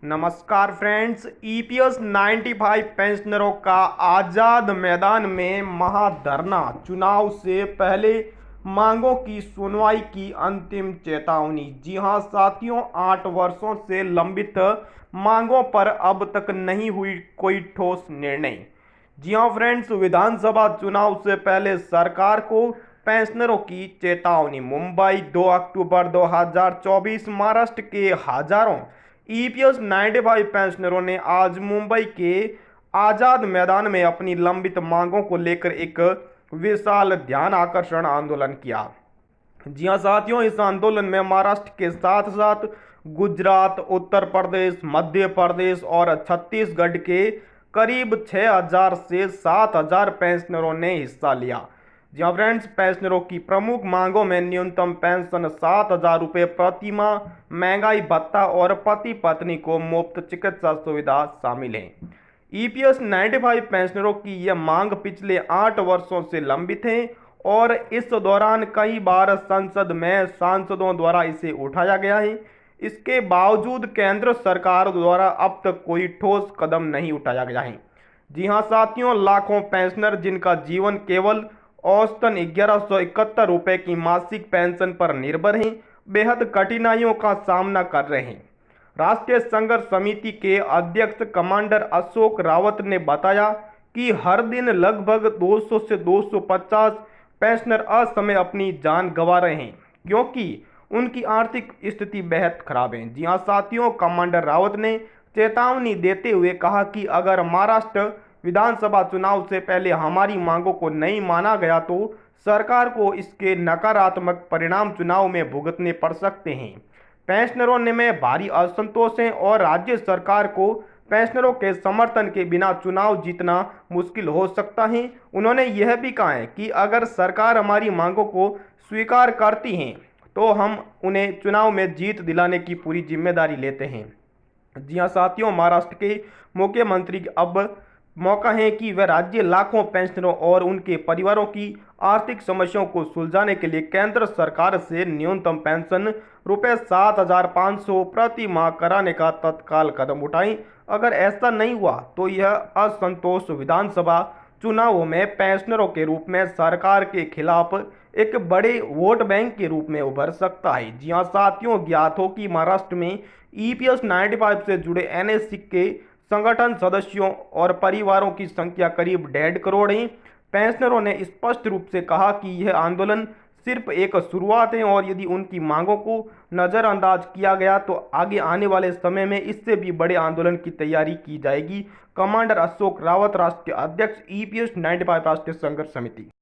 नमस्कार friends. EPS 95 पेंशनरों का आज़ाद मैदान में महाधरना। चुनाव से पहले मांगों की सुनवाई की अंतिम चेतावनी। जी हां साथियों, 8 वर्षों से लंबित मांगों पर अब तक नहीं हुई कोई ठोस निर्णय। जी हां फ्रेंड्स, विधानसभा चुनाव से पहले सरकार को पेंशनरों की चेतावनी। मुंबई 2 अक्टूबर 2024। महाराष्ट्र के हजारों ईपीएस 95 पेंशनरों ने आज मुंबई के आजाद मैदान में अपनी लंबित मांगों को लेकर एक विशाल ध्यान आकर्षण आंदोलन किया। जी हां साथियों, इस आंदोलन में महाराष्ट्र के साथ साथ गुजरात, उत्तर प्रदेश, मध्य प्रदेश और छत्तीसगढ़ के करीब 6,000 से 7,000 पेंशनरों ने हिस्सा लिया। जी हाँ फ्रेंड्स, पेंशनरों की प्रमुख मांगों में न्यूनतम पेंशन 7,000 रुपये प्रति माह, महंगाई भत्ता और पति पत्नी को मुफ्त चिकित्सा सुविधा शामिल है। ईपीएस 95 पेंशनरों की यह मांग पिछले 8 वर्षों से लंबित है और इस दौरान कई बार संसद में सांसदों द्वारा इसे उठाया गया है। इसके बावजूद केंद्र सरकार द्वारा अब तक कोई ठोस कदम नहीं उठाया गया है। जी हाँ साथियों, लाखों पेंशनर जिनका जीवन केवल औसतन 1171 रुपये की मासिक पेंशन पर निर्भर हैं, बेहद कठिनाइयों का सामना कर रहे हैं। राष्ट्रीय संघर्ष समिति के अध्यक्ष कमांडर अशोक रावत ने बताया कि हर दिन लगभग 200 से 250 पेंशनर असमय अपनी जान गंवा रहे हैं क्योंकि उनकी आर्थिक स्थिति बेहद खराब है। जी हाँ साथियों, कमांडर रावत ने चेतावनी देते हुए कहा कि अगर महाराष्ट्र विधानसभा चुनाव से पहले हमारी मांगों को नहीं माना गया तो सरकार को इसके नकारात्मक परिणाम चुनाव में भुगतने पड़ सकते हैं। पेंशनरों में भारी असंतोष है और राज्य सरकार को पेंशनरों के समर्थन के बिना चुनाव जीतना मुश्किल हो सकता है। उन्होंने यह भी कहा है कि अगर सरकार हमारी मांगों को स्वीकार करती है तो हम उन्हें चुनाव में जीत दिलाने की पूरी जिम्मेदारी लेते हैं। जी हाँ साथियों, महाराष्ट्र के मुख्यमंत्री अब मौका है कि वह राज्य लाखों पेंशनरों और उनके परिवारों की आर्थिक समस्याओं को सुलझाने के लिए केंद्र सरकार से न्यूनतम पेंशन रुपये 7,500 प्रति माह कराने का तत्काल कदम उठाएं। अगर ऐसा नहीं हुआ तो यह असंतोष विधानसभा चुनावों में पेंशनरों के रूप में सरकार के खिलाफ एक बड़े वोट बैंक के रूप में उभर सकता है। जी हाँ साथियों, ज्ञात हो कि महाराष्ट्र में ईपीएस 95 से जुड़े एनएससी के संगठन सदस्यों और परिवारों की संख्या करीब 1.5 करोड़ है। पेंशनरों ने स्पष्ट रूप से कहा कि यह आंदोलन सिर्फ एक शुरुआत है और यदि उनकी मांगों को नज़रअंदाज किया गया तो आगे आने वाले समय में इससे भी बड़े आंदोलन की तैयारी की जाएगी। कमांडर अशोक रावत, राष्ट्रीय अध्यक्ष, ईपीएस 95 राष्ट्रीय संघर्ष समिति।